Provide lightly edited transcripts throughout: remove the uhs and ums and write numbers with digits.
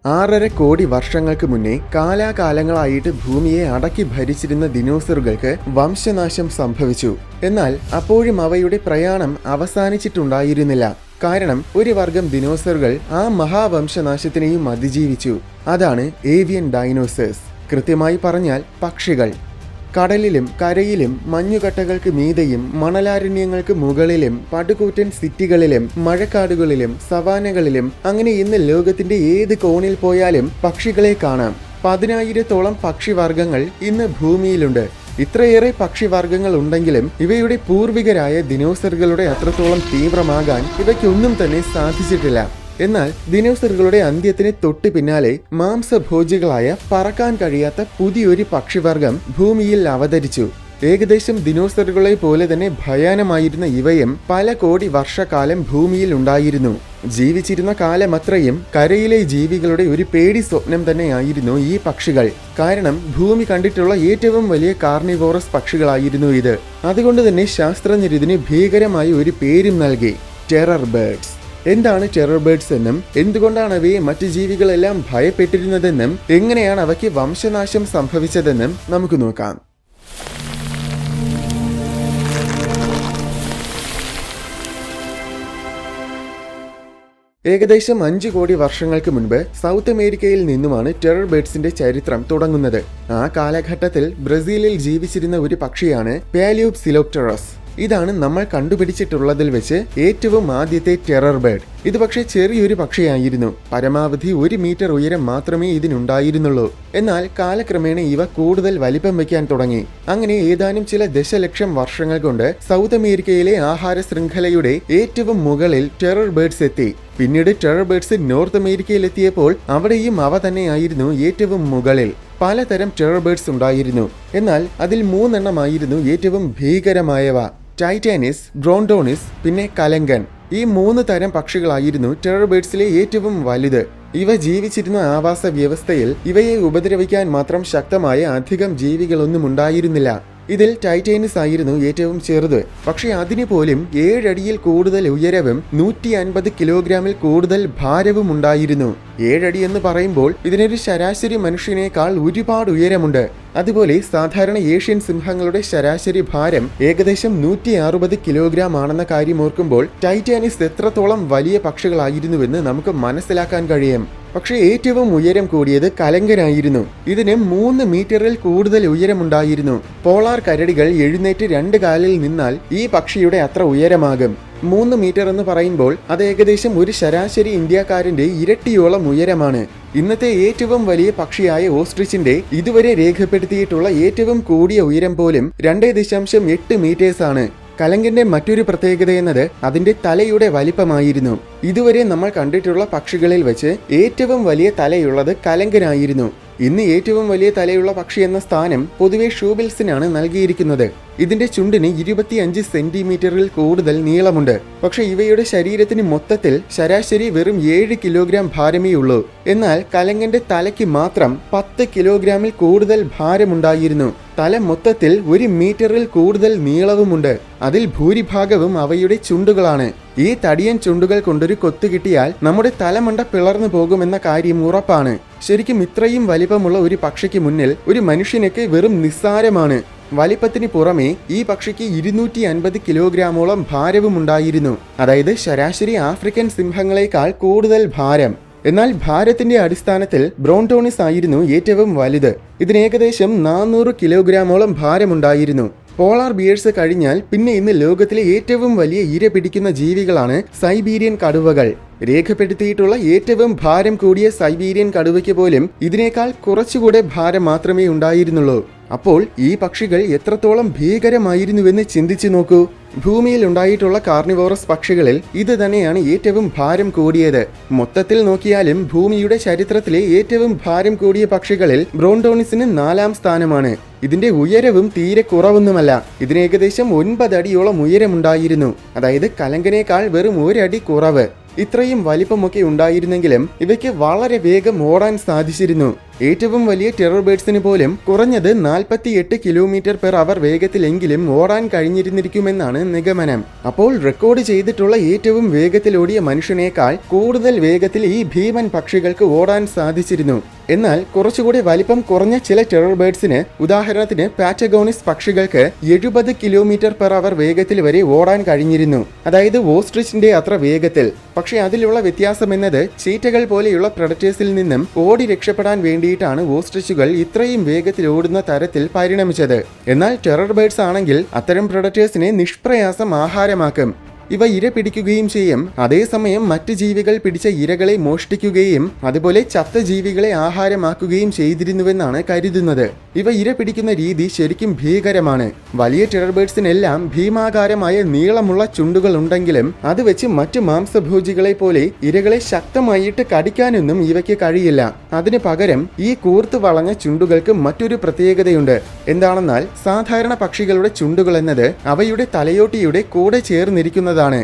6.5 കോടി വർഷങ്ങൾക്ക് മുന്നേ കാലാകാലങ്ങളായിട്ട് ഭൂമിയെ അടക്കി ഭരിച്ചിരുന്ന ദിനോസറുകൾക്ക് വംശനാശം സംഭവിച്ചു. എന്നാൽ അപ്പോഴും അവയുടെ പ്രയാണം അവസാനിച്ചിട്ടുണ്ടായിരുന്നില്ല. കാരണം ഒരു വർഗം ദിനോസറുകൾ ആ മഹാവംശനാശത്തിനെയും അതിജീവിച്ചു. അതാണ് ഏവിയൻ ഡൈനോസേഴ്സ്. കൃത്യമായി പറഞ്ഞാൽ പക്ഷികൾ. കടലിലും കരയിലും മഞ്ഞുകട്ടകൾക്ക് മീതെയും മണലാരണ്യങ്ങൾക്ക് മുകളിലും പടുകൂറ്റൻ സിറ്റികളിലും മഴക്കാടുകളിലും സവാനകളിലും അങ്ങനെ ഇന്ന് ലോകത്തിന്റെ ഏത് കോണിൽ പോയാലും പക്ഷികളെ കാണാം. 10,000-ഓളം പക്ഷിവർഗങ്ങൾ ഇന്ന് ഭൂമിയിലുണ്ട്. ഇത്രയേറെ പക്ഷിവർഗങ്ങൾ ഉണ്ടെങ്കിലും ഇവയുടെ പൂർവികരായ ദിനോസറുകളുടെ അത്രത്തോളം തീവ്രമാകാൻ ഇവയ്ക്കൊന്നും തന്നെ സാധിച്ചിട്ടില്ല. എന്നാൽ ദിനോസറുകളുടെ അന്ത്യത്തിന് തൊട്ടു പിന്നാലെ മാംസഭോജികളായ പറക്കാൻ കഴിയാത്ത പുതിയൊരു പക്ഷിവർഗം ഭൂമിയിൽ അവതരിച്ചു. ഏകദേശം ദിനോസറുകളെ പോലെ തന്നെ ഭയാനമായിരുന്ന ഇവയും പല കോടി വർഷക്കാലം ഭൂമിയിൽ ഉണ്ടായിരുന്നു. ജീവിച്ചിരുന്ന കാലമത്രയും കരയിലെ ജീവികളുടെ ഒരു പേടി സ്വപ്നം തന്നെയായിരുന്നു ഈ പക്ഷികൾ. കാരണം ഭൂമി കണ്ടിട്ടുള്ള ഏറ്റവും വലിയ കാർണിവോറസ് പക്ഷികളായിരുന്നു ഇത്. അതുകൊണ്ട് തന്നെ ശാസ്ത്രജ്ഞർ ഇതിന് ഭീകരമായ ഒരു പേരും നൽകി, ടെറർ ബേർഡ്സ്. എന്താണ് ടെറർ ബേർഡ്സ് എന്നും എന്തുകൊണ്ടാണ് അവയെ മറ്റു ജീവികളെല്ലാം ഭയപ്പെട്ടിരുന്നതെന്നും എങ്ങനെയാണ് അവയ്ക്ക് വംശനാശം സംഭവിച്ചതെന്നും നമുക്ക് നോക്കാം. ഏകദേശം 5 കോടി വർഷങ്ങൾക്ക് മുൻപ് സൗത്ത് അമേരിക്കയിൽ നിന്നുമാണ് ടെറർ ബേർഡ്സിന്റെ ചരിത്രം തുടങ്ങുന്നത്. ആ കാലഘട്ടത്തിൽ ബ്രസീലിൽ ജീവിച്ചിരുന്ന ഒരു പക്ഷിയാണ് പാലിയോപ്സിലോപ്റ്ററസ്. ഇതാണ് നമ്മൾ കണ്ടുപിടിച്ചിട്ടുള്ളതിൽ വെച്ച് ഏറ്റവും ആദ്യത്തെ ടെറർ ബേർഡ്. ഇത് പക്ഷേ ചെറിയൊരു പക്ഷിയായിരുന്നു. പരമാവധി 1 മീറ്റർ ഉയരം മാത്രമേ ഇതിനുണ്ടായിരുന്നുള്ളൂ. എന്നാൽ കാലക്രമേണ ഇവ കൂടുതൽ വലിപ്പം വയ്ക്കാൻ തുടങ്ങി. അങ്ങനെ ഏതാനും ചില ദശലക്ഷം വർഷങ്ങൾ കൊണ്ട് സൗത്ത് അമേരിക്കയിലെ ആഹാര ശൃംഖലയുടെ ഏറ്റവും മുകളിൽ ടെറർ ബേർഡ്സ് എത്തി. പിന്നീട് ടെറർ ബേർഡ്സ് നോർത്ത് അമേരിക്കയിൽ എത്തിയപ്പോൾ അവിടെയും അവ തന്നെയായിരുന്നു ഏറ്റവും മുകളിൽ. പലതരം ടെറർ ബേർഡ്സ് ഉണ്ടായിരുന്നു. എന്നാൽ അതിൽ 3 എണ്ണമായിരുന്നു ഏറ്റവും ഭീകരമായവ: ടൈറ്റാനിസ്, ബ്രോണ്ടോണിസ്, പിന്നെ കലങ്കൻ. ഈ 3 തരം പക്ഷികളായിരുന്നു ടെറർ ബേർഡ്സിലെ ഏറ്റവും വലുത്. ഇവ ജീവിച്ചിരുന്ന ആവാസ വ്യവസ്ഥയിൽ ഇവയെ ഉപദ്രവിക്കാൻ മാത്രം ശക്തമായ അധികം ജീവികളൊന്നും ഉണ്ടായിരുന്നില്ല. ഇതിൽ ടൈറ്റാനിസ് ആയിരുന്നു ഏറ്റവും ചെറുത്. പക്ഷെ അതിന് പോലും 7 അടിയിൽ കൂടുതൽ ഉയരവും 150 കിലോഗ്രാമിൽ കൂടുതൽ ഭാരവും ഉണ്ടായിരുന്നു. 7 അടി എന്ന് പറയുമ്പോൾ ഇതിനൊരു ശരാശരി മനുഷ്യനേക്കാൾ ഒരുപാട് ഉയരമുണ്ട്. അതുപോലെ സാധാരണ ഏഷ്യൻ സിംഹങ്ങളുടെ ശരാശരി ഭാരം ഏകദേശം 160 കിലോഗ്രാം ആണെന്ന കാര്യം ഓർക്കുമ്പോൾ ടൈറ്റാനിസ് എത്രത്തോളം വലിയ പക്ഷികളായിരുന്നുവെന്ന് നമുക്ക് മനസ്സിലാക്കാൻ കഴിയും. പക്ഷേ ഏറ്റവും ഉയരം കൂടിയത് കലങ്കനായിരുന്നു. ഇതിന് 3 മീറ്ററിൽ കൂടുതൽ ഉയരമുണ്ടായിരുന്നു. പോളാർ കരടികൾ എഴുന്നേറ്റ് 2 കാലിൽ നിന്നാൽ ഈ പക്ഷിയുടെ അത്ര ഉയരമാകും. 3 മീറ്റർ എന്ന് പറയുമ്പോൾ അത് ഏകദേശം ഒരു ശരാശരി ഇന്ത്യക്കാരന്റെ ഇരട്ടിയോളം ഉയരമാണ്. ഇന്നത്തെ ഏറ്റവും വലിയ പക്ഷിയായ ഓസ്ട്രിച്ചിന്റെ ഇതുവരെ രേഖപ്പെടുത്തിയിട്ടുള്ള ഏറ്റവും കൂടിയ ഉയരം പോലും 2.8 മീറ്റേഴ്സ് ആണ്. കലങ്കന്റെ മറ്റൊരു പ്രത്യേകത എന്നത് അതിന്റെ തലയുടെ വലിപ്പമായിരുന്നു. ഇതുവരെ നമ്മൾ കണ്ടിട്ടുള്ള പക്ഷികളിൽ വെച്ച് ഏറ്റവും വലിയ തലയുള്ളത് കലങ്കനായിരുന്നു. ഇന്ന് ഏറ്റവും വലിയ തലയുള്ള പക്ഷി എന്ന സ്ഥാനം പൊതുവെ ഷൂബിൽസിനാണ് നൽകിയിരിക്കുന്നത്. ഇതിന്റെ ചുണ്ടിന് 25 സെന്റിമീറ്ററിൽ കൂടുതൽ നീളമുണ്ട്. പക്ഷെ ഇവയുടെ ശരീരത്തിന് മൊത്തത്തിൽ ശരാശരി വെറും 7 കിലോഗ്രാം ഭാരമേ ഉള്ളൂ. എന്നാൽ കലങ്കന്റെ തലയ്ക്ക് മാത്രം 10 കിലോഗ്രാമിൽ കൂടുതൽ ഭാരമുണ്ടായിരുന്നു. തല മൊത്തത്തിൽ 1 മീറ്ററിൽ കൂടുതൽ നീളവുമുണ്ട്. അതിൽ ഭൂരിഭാഗവും അവയുടെ ചുണ്ടുകളാണ്. ഈ തടിയൻ ചുണ്ടുകൾ കൊണ്ടൊരു കൊത്തു കിട്ടിയാൽ നമ്മുടെ തലമണ്ട പിളർന്നു പോകുമെന്ന കാര്യം ഉറപ്പാണ്. ശരിക്കും ഇത്രയും വലിപ്പമുള്ള ഒരു പക്ഷിക്ക് മുന്നിൽ ഒരു മനുഷ്യനൊക്കെ വെറും നിസ്സാരമാണ്. വലിപ്പത്തിന് പുറമെ ഈ പക്ഷിക്ക് 250 കിലോഗ്രാമോളം ഭാരവും ഉണ്ടായിരുന്നു. അതായത് ശരാശരി ആഫ്രിക്കൻ സിംഹങ്ങളെക്കാൾ കൂടുതൽ ഭാരം. എന്നാൽ ഭാരത്തിന്റെ അടിസ്ഥാനത്തിൽ ബ്രോണ്ടോണിസ് ആയിരുന്നു ഏറ്റവും വലുത്. ഇതിന് ഏകദേശം 400 കിലോഗ്രാമോളം ഭാരമുണ്ടായിരുന്നു. പോളാർ ബിയേഴ്സ് കഴിഞ്ഞാൽ പിന്നെ ഇന്ന് ലോകത്തിലെ ഏറ്റവും വലിയ ഇര പിടിക്കുന്ന ജീവികളാണ് സൈബീരിയൻ കടുവകൾ. രേഖപ്പെടുത്തിയിട്ടുള്ള ഏറ്റവും ഭാരം കൂടിയ സൈബീരിയൻ കടുവയ്ക്ക് പോലും ഇതിനേക്കാൾ കുറച്ചുകൂടെ ഭാരം മാത്രമേ ഉണ്ടായിരുന്നുള്ളൂ. അപ്പോൾ ഈ പക്ഷികൾ എത്രത്തോളം ഭീകരമായിരുന്നുവെന്ന് ചിന്തിച്ചു നോക്കൂ. ഭൂമിയിൽ ഉണ്ടായിട്ടുള്ള കാർണിവോറസ് പക്ഷികളിൽ ഇത് തന്നെയാണ് ഏറ്റവും ഭാരം കൂടിയത്. മൊത്തത്തിൽ നോക്കിയാലും ഭൂമിയുടെ ചരിത്രത്തിലെ ഏറ്റവും ഭാരം കൂടിയ പക്ഷികളിൽ ബ്രോണ്ടോണിസിന് 4ാം സ്ഥാനമാണ്. ഇതിന്റെ ഉയരവും തീരെ കുറവൊന്നുമല്ല. ഇതിന് ഏകദേശം 9 അടിയോളം ഉയരമുണ്ടായിരുന്നു. അതായത് കലങ്കനേക്കാൾ വെറും 1 അടി കുറവ്. ഇത്രയും വലിപ്പമൊക്കെ ഉണ്ടായിരുന്നെങ്കിലും ഇവയ്ക്ക് വളരെ വേഗം ഓടാൻ സാധിച്ചിരുന്നു. ഏറ്റവും വലിയ ടെറർ ബേഡ്സിന് പോലും കുറഞ്ഞത് 48 km/h വേഗത്തിലെങ്കിലും ഓടാൻ കഴിഞ്ഞിരുന്നിരിക്കുമെന്നാണ് നിഗമനം. അപ്പോൾ റെക്കോർഡ് ചെയ്തിട്ടുള്ള ഏറ്റവും വേഗത്തിലോടിയ മനുഷ്യനേക്കാൾ കൂടുതൽ വേഗത്തിൽ ഈ ഭീമൻ പക്ഷികൾക്ക് ഓടാൻ സാധിച്ചിരുന്നു. എന്നാൽ കുറച്ചുകൂടി വലിപ്പം കുറഞ്ഞ ചില ടെറർ ബേഡ്സിന്, ഉദാഹരണത്തിന് പാറ്റഗോണിസ് പക്ഷികൾക്ക് 70 km/h വേഗത്തിൽ വരെ ഓടാൻ കഴിഞ്ഞിരുന്നു. അതായത് ഓസ്ട്രിച്ചിന്റെ അത്ര വേഗത്തിൽ. പക്ഷേ അതിലുള്ള വ്യത്യാസം എന്നത് ചീറ്റകൾ പോലെയുള്ള പ്രഡറ്റേഴ്സിൽ നിന്നും ഓടി രക്ഷപ്പെടാൻ വേണ്ടിയിട്ടാണ് ഓസ്ട്രിച്ചുകൾ ഇത്രയും വേഗത്തിൽ ഓടുന്ന തരത്തിൽ പരിണമിച്ചത്. എന്നാൽ ടെറർ ബേഡ്സ് ആണെങ്കിൽ അത്തരം പ്രഡറ്റേഴ്സിനെ നിഷ്പ്രയാസം ആഹാരമാക്കും. ഇവ ഇര പിടിക്കുകയും ചെയ്യും. അതേസമയം മറ്റ് ജീവികൾ പിടിച്ച ഇരകളെ മോഷ്ടിക്കുകയും അതുപോലെ ചത്ത ജീവികളെ ആഹാരമാക്കുകയും ചെയ്തിരുന്നുവെന്നാണ് കരുതുന്നത്. ഇവ ഇര പിടിക്കുന്ന രീതി ശരിക്കും ഭീകരമാണ്. വലിയ ടെറർ ബേഡ്സിനെല്ലാം ഭീമാകാരമായ നീളമുള്ള ചുണ്ടുകൾ ഉണ്ടെങ്കിലും അത് വെച്ച് മറ്റ് മാംസഭോജികളെ പോലെ ഇരകളെ ശക്തമായിട്ട് കടിക്കാനൊന്നും ഇവയ്ക്ക് കഴിയില്ല. അതിന് പകരം ഈ കൂർത്തു വളഞ്ഞ ചുണ്ടുകൾക്ക് മറ്റൊരു പ്രത്യേകതയുണ്ട്. എന്താണെന്നാൽ സാധാരണ പക്ഷികളുടെ ചുണ്ടുകൾ എന്നത് അവയുടെ തലയോട്ടിയുടെ കൂടെ ചേർന്നിരിക്കുന്നത്.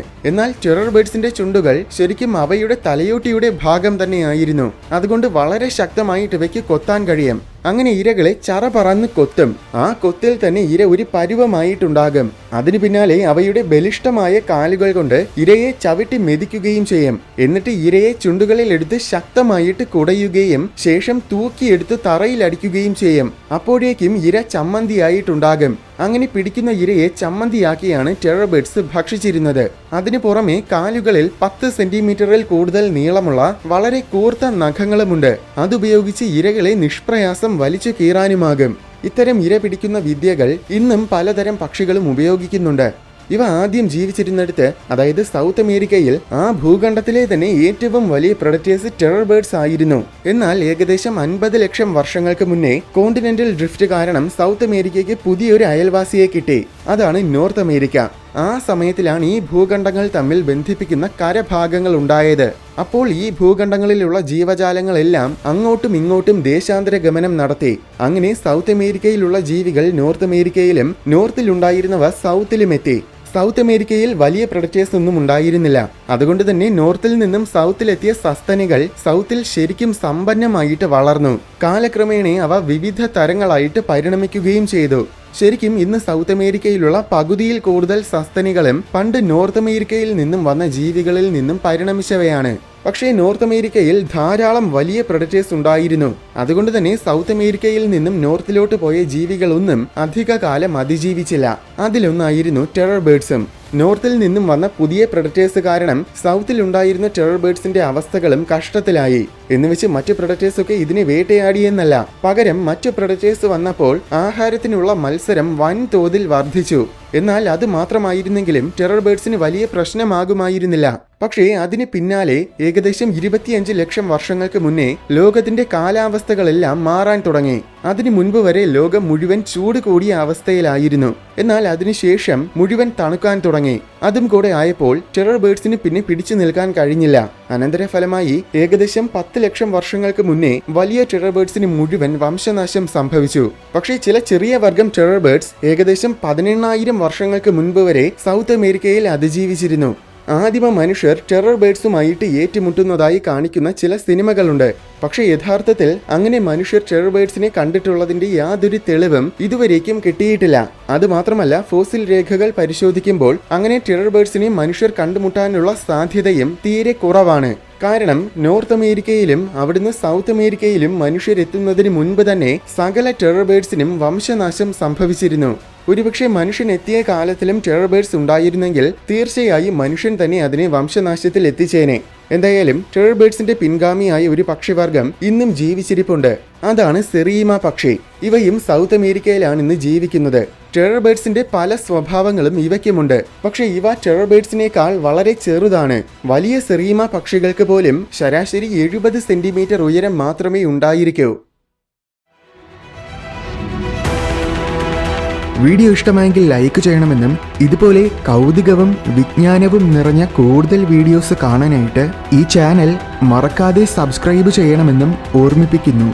എന്നാൽ ടെറർ ബേഡ്സിന്റെ ചുണ്ടുകൾ ശരിക്കും അവയുടെ തലയോട്ടിയുടെ ഭാഗം തന്നെയായിരുന്നു. അതുകൊണ്ട് വളരെ ശക്തമായിട്ട് ഇവയ്ക്ക് കൊത്താൻ കഴിയും. അങ്ങനെ ഇരകളെ ചറ പറന്ന് കൊത്തും. ആ കൊത്തിൽ തന്നെ ഇര ഒരു പരുവമായിട്ടുണ്ടാകും. അതിനു പിന്നാലെ അവയുടെ ബലിഷ്ഠമായ കാലുകൾ കൊണ്ട് ഇരയെ ചവിട്ടി മെതിക്കുകയും ചെയ്യും. എന്നിട്ട് ഇരയെ ചുണ്ടുകളിൽ എടുത്ത് ശക്തമായിട്ട് കുടയുകയും ശേഷം തൂക്കിയെടുത്ത് തറയിലടിക്കുകയും ചെയ്യും. അപ്പോഴേക്കും ഇര ചമ്മന്തിയായിട്ടുണ്ടാകും. അങ്ങനെ പിടിക്കുന്ന ഇരയെ ചമ്മന്തിയാക്കിയാണ് ടെറർ ബേഡ്സ് ഭക്ഷിച്ചിരുന്നത്. അതിനു പുറമെ കാലുകളിൽ 10 സെന്റിമീറ്ററിൽ കൂടുതൽ നീളമുള്ള വളരെ കൂർത്ത നഖങ്ങളുമുണ്ട്. അതുപയോഗിച്ച് ഇരകളെ നിഷ്പ്രയാസം വലിച്ചു കീറാനുമാകും. ഇത്തരം ഇര പിടിക്കുന്ന വിദ്യകൾ ഇന്നും പലതരം പക്ഷികളും ഉപയോഗിക്കുന്നുണ്ട്. ഇവ ആദ്യം ജീവിച്ചിരുന്നിടത്ത്, അതായത് സൗത്ത് അമേരിക്കയിൽ, ആ ഭൂഖണ്ഡത്തിലെ തന്നെ ഏറ്റവും വലിയ പ്രഡറ്റേഴ്സ് ടെറർ ബേഡ്സ് ആയിരുന്നു. എന്നാൽ ഏകദേശം 50 ലക്ഷം വർഷങ്ങൾക്ക് മുന്നേ കോണ്ടിനെന്റൽ ഡ്രിഫ്റ്റ് കാരണം സൗത്ത് അമേരിക്കയ്ക്ക് പുതിയൊരു അയൽവാസിയെ കിട്ടി. അതാണ് നോർത്ത് അമേരിക്ക. ആ സമയത്തിലാണ് ഈ ഭൂഖണ്ഡങ്ങൾ തമ്മിൽ ബന്ധിപ്പിക്കുന്ന കരഭാഗങ്ങൾ ഉണ്ടായത്. അപ്പോൾ ഈ ഭൂഖണ്ഡങ്ങളിലുള്ള ജീവജാലങ്ങളെല്ലാം അങ്ങോട്ടും ഇങ്ങോട്ടും ദേശാന്തര ഗമനം നടത്തി. അങ്ങനെ സൗത്ത് അമേരിക്കയിലുള്ള ജീവികൾ നോർത്ത് അമേരിക്കയിലും നോർത്തിലുണ്ടായിരുന്നവ സൗത്തിലും എത്തി. സൗത്ത് അമേരിക്കയിൽ വലിയ പ്രഡറ്റേഴ്സ് ഒന്നും ഉണ്ടായിരുന്നില്ല. അതുകൊണ്ട് തന്നെ നോർത്തിൽ നിന്നും സൗത്തിലെത്തിയ സസ്തനികൾ സൗത്തിൽ ശരിക്കും സമ്പന്നമായിട്ട് വളർന്നു. കാലക്രമേണ അവ വിവിധ തരങ്ങളായിട്ട് പരിണമിക്കുകയും ചെയ്തു. ശരിക്കും ഇന്ന് സൗത്ത് അമേരിക്കയിലുള്ള പകുതിയിൽ കൂടുതൽ സസ്തനികളും പണ്ട് നോർത്ത് അമേരിക്കയിൽ നിന്നും വന്ന ജീവികളിൽ നിന്നും പരിണമിച്ചവയാണ്. പക്ഷേ നോർത്ത് അമേരിക്കയിൽ ധാരാളം വലിയ പ്രഡറ്റേഴ്സ് ഉണ്ടായിരുന്നു. അതുകൊണ്ട് തന്നെ സൗത്ത് അമേരിക്കയിൽ നിന്നും നോർത്തിലോട്ട് പോയ ജീവികളൊന്നും അധികകാലം അതിജീവിച്ചില്ല. അതിലൊന്നായിരുന്നു ടെറർ ബേഡ്സും. നോർത്തിൽ നിന്നും വന്ന പുതിയ പ്രഡറ്റേഴ്സ് കാരണം സൗത്തിൽ ഉണ്ടായിരുന്ന ടെറർ ബേഡ്സിന്റെ അവസ്ഥകളും കഷ്ടത്തിലായി. എന്നുവെച്ച് മറ്റു പ്രഡറ്റേഴ്സൊക്കെ ഇതിനെ വേട്ടയാടിയെന്നല്ല. പകരം മറ്റു പ്രഡറ്റേഴ്സ് വന്നപ്പോൾ ആഹാരത്തിനുള്ള മത്സരം വൻതോതിൽ വർദ്ധിച്ചു. എന്നാൽ അത് മാത്രമായിരുന്നെങ്കിലും ടെറർ ബേഡ്സിന് വലിയ പ്രശ്നമാകുമായിരുന്നില്ല. പക്ഷേ അതിന് പിന്നാലെ ഏകദേശം 25 ലക്ഷം വർഷങ്ങൾക്ക് മുന്നേ ലോകത്തിന്റെ കാലാവസ്ഥകളെല്ലാം മാറാൻ തുടങ്ങി. അതിനു മുൻപ് വരെ ലോകം മുഴുവൻ ചൂട് കൂടിയ അവസ്ഥയിലായിരുന്നു. എന്നാൽ അതിനുശേഷം മുഴുവൻ തണുക്കാൻ തുടങ്ങി. അതും കൂടെ ആയപ്പോൾ ടെറർ ബേഡ്സിന് പിന്നെ പിടിച്ചു നിൽക്കാൻ കഴിഞ്ഞില്ല. അനന്തരഫലമായി ഏകദേശം 10 ലക്ഷം വർഷങ്ങൾക്ക് മുന്നേ വലിയ ടെറർ ബേഡ്സിന് മുഴുവൻ വംശനാശം സംഭവിച്ചു. പക്ഷേ ചില ചെറിയ വർഗം ടെറർ ബേഡ്സ് ഏകദേശം 18,000 വർഷങ്ങൾക്ക് മുൻപ് വരെ സൗത്ത് അമേരിക്കയിൽ അതിജീവിച്ചിരുന്നു. ആദിമ മനുഷ്യർ ടെറർ ബേഡ്സുമായിട്ട് ഏറ്റുമുട്ടുന്നതായി കാണിക്കുന്ന ചില സിനിമകളുണ്ട്. പക്ഷേ യഥാർത്ഥത്തിൽ അങ്ങനെ മനുഷ്യർ ടെറർ ബേഡ്സിനെ കണ്ടിട്ടുള്ളതിന്റെ യാതൊരു തെളിവും ഇതുവരേക്കും കിട്ടിയിട്ടില്ല. അതുമാത്രമല്ല, ഫോസിൽ രേഖകൾ പരിശോധിക്കുമ്പോൾ അങ്ങനെ ടെറർ ബേഡ്സിനെ മനുഷ്യർ കണ്ടുമുട്ടാനുള്ള സാധ്യതയും തീരെ കുറവാണ്. കാരണം നോർത്ത് അമേരിക്കയിലും അവിടുന്ന് സൗത്ത് അമേരിക്കയിലും മനുഷ്യരെത്തുന്നതിന് മുൻപ് തന്നെ സകല ടെറർ ബേഡ്സിനും വംശനാശം സംഭവിച്ചിരുന്നു. ഒരുപക്ഷെ മനുഷ്യൻ എത്തിയ കാലത്തിലും ടെറർ ബേഡ്സ് ഉണ്ടായിരുന്നെങ്കിൽ തീർച്ചയായും മനുഷ്യൻ തന്നെ അതിനെ വംശനാശത്തിൽ എത്തിച്ചേനെ. എന്തായാലും ടെറർ ബേഡ്സിന്റെ പിൻഗാമിയായ ഒരു പക്ഷിവർഗം ഇന്നും ജീവിച്ചിരിപ്പുണ്ട്. അതാണ് സെറീമ പക്ഷി. ഇവയും സൗത്ത് അമേരിക്കയിലാണ് ഇന്ന് ജീവിക്കുന്നത്. ടെറർ ബേഡ്സിന്റെ പല സ്വഭാവങ്ങളും ഇവയ്ക്കുമുണ്ട്. പക്ഷേ ഇവ ടെറർ ബേഡ്സിനേക്കാൾ വളരെ ചെറുതാണ്. വലിയ സെറീമ പക്ഷികൾക്ക് പോലും ശരാശരി 70 സെന്റിമീറ്റർ ഉയരം മാത്രമേ ഉണ്ടായിരിക്കൂ. വീഡിയോ ഇഷ്ടമായെങ്കിൽ ലൈക്ക് ചെയ്യണമെന്നും ഇതുപോലെ കൗതുകവും വിജ്ഞാനവും നിറഞ്ഞ കൂടുതൽ വീഡിയോസ് കാണാനായിട്ട് ഈ ചാനൽ മറക്കാതെ സബ്സ്ക്രൈബ് ചെയ്യണമെന്നും ഓർമ്മിപ്പിക്കുന്നു.